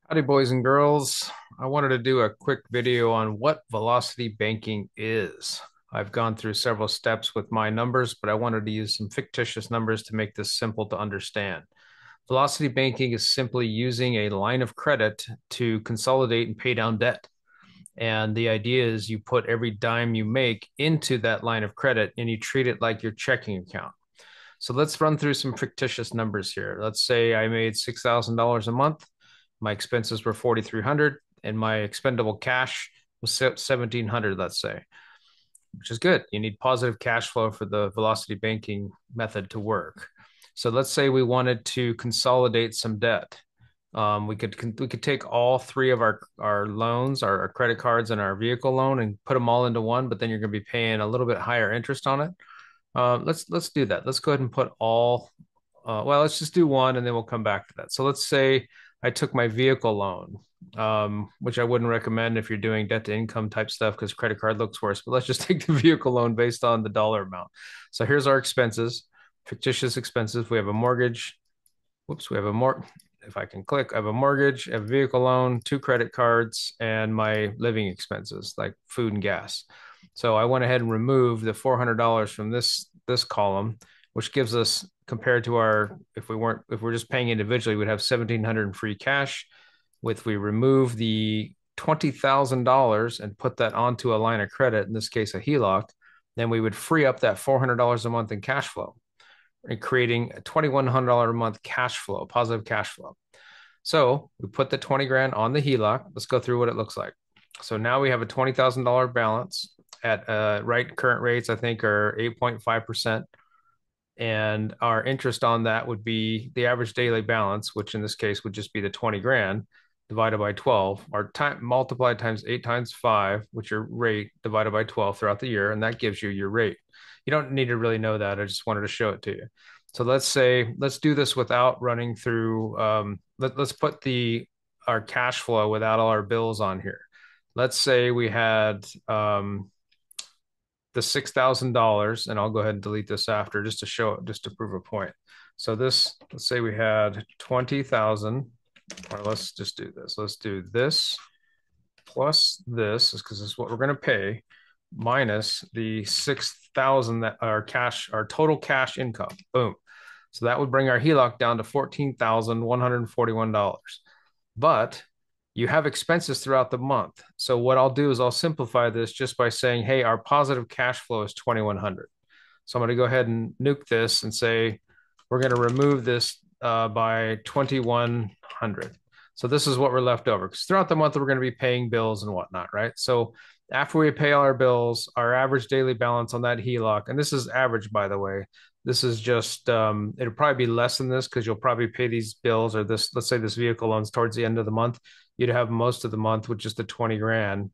Howdy, boys and girls. I wanted to do a quick video on what velocity banking is. I've gone through several steps with my numbers, but I wanted to use some fictitious numbers to make this simple to understand. Velocity banking is simply using a line of credit to consolidate and pay down debt. And the idea is you put every dime you make into that line of credit and you treat it like your checking account. So let's run through some fictitious numbers here. Let's say I made $6,000 a month. My expenses were 4,300 and my expendable cash was 1,700, let's say, which is good. You need positive cash flow for the velocity banking method to work. So let's say we wanted to consolidate some debt. We could take all three of our loans, our credit cards and our vehicle loan, and put them all into one, but then you're going to be paying a little bit higher interest on it. Let's do that. Let's go ahead and put all. Well, let's just do one, and then we'll come back to that. So let's say I took my vehicle loan, which I wouldn't recommend if you're doing debt to income type stuff because credit card looks worse. But let's just take the vehicle loan based on the dollar amount. So here's our expenses, fictitious expenses. We have a mortgage. Whoops, we have a If I can click, I have a mortgage, a vehicle loan, two credit cards, and my living expenses like food and gas. So I went ahead and removed the $400 from this column, which gives us compared to our if we're just paying individually, we'd have 1,700 in free cash. If we remove the $20,000 and put that onto a line of credit, in this case a HELOC, then we would free up that $400 a month in cash flow and creating a $2,100 a month cash flow, positive cash flow. So we put the 20 grand on the HELOC. Let's go through what it looks like. So now we have a $20,000 balance at current rates, I think are 8.5%. And our interest on that would be the average daily balance, which in this case would just be the 20 grand divided by 12, or time multiplied times 8 times 5, which your rate divided by 12 throughout the year. And that gives you your rate. You don't need to really know that. I just wanted to show it to you. So let's do this without running through. Let's put our cash flow without all our bills on here. Let's say we had the $6,000, and I'll go ahead and delete this after just to show it, just to prove a point. So let's say we had 20,000, or let's just do this. Let's do this plus this, because this is what we're going to pay, minus the 6,000 that our total cash income. Boom. So that would bring our HELOC down to $14,141. But you have expenses throughout the month. So what I'll do is I'll simplify this just by saying, hey, our positive cash flow is 2,100. So I'm going to go ahead and nuke this and say we're going to remove this by 2,100. So this is what we're left over because throughout the month we're going to be paying bills and whatnot, right? So after we pay all our bills, our average daily balance on that HELOC, and this is average, by the way. This is just it'll probably be less than this because you'll probably pay these bills or this, let's say this vehicle loans towards the end of the month. You'd have most of the month with just the 20 grand.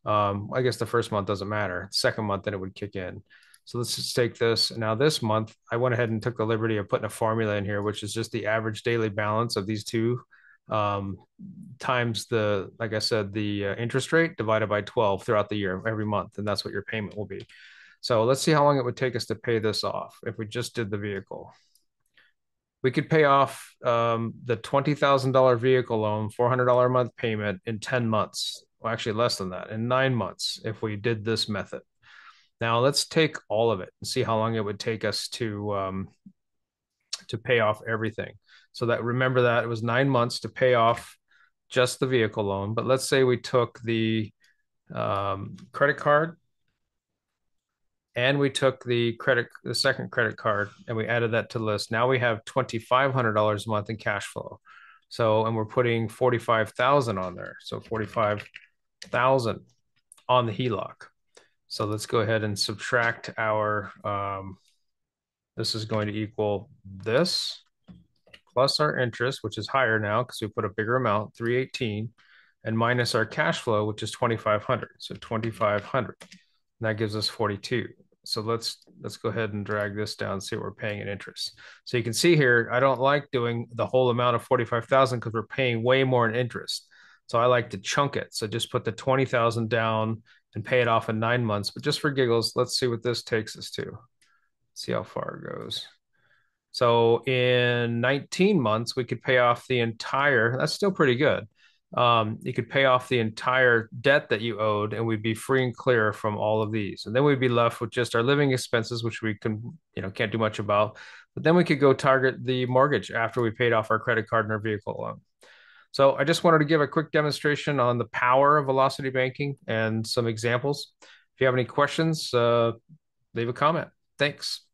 I guess the first month doesn't matter. Second month, then it would kick in. So let's just take this. Now this month, I went ahead and took the liberty of putting a formula in here, which is just the average daily balance of these two times like I said, the interest rate divided by 12 throughout the year, every month. And that's what your payment will be. So let's see how long it would take us to pay this off if we just did the vehicle. We could pay off the $20,000 vehicle loan, $400 a month payment in 10 months. Well, actually less than that, in 9 months if we did this method. Now let's take all of it and see how long it would take us to pay off everything. So that remember that it was 9 months to pay off just the vehicle loan. But let's say we took the credit card and we took the second credit card and we added that to the list. Now we have $2,500 a month in cash flow. So, and we're putting 45,000 on there. So 45,000 on the HELOC. So let's go ahead and subtract this is going to equal this plus our interest, which is higher now because we put a bigger amount, 318, and minus our cash flow, which is 2,500. So 2,500. And that gives us 42. So let's go ahead and drag this down and see what we're paying in interest. So you can see here, I don't like doing the whole amount of 45,000 because we're paying way more in interest. So I like to chunk it. So just put the 20,000 down and pay it off in 9 months. But just for giggles, let's see what this takes us to. See how far it goes. So in 19 months, we could pay off the entire, that's still pretty good. You could pay off the entire debt that you owed, and we'd be free and clear from all of these. And then we'd be left with just our living expenses, which we can't do much about. But then we could go target the mortgage after we paid off our credit card and our vehicle loan. So I just wanted to give a quick demonstration on the power of velocity banking and some examples. If you have any questions, leave a comment. Thanks.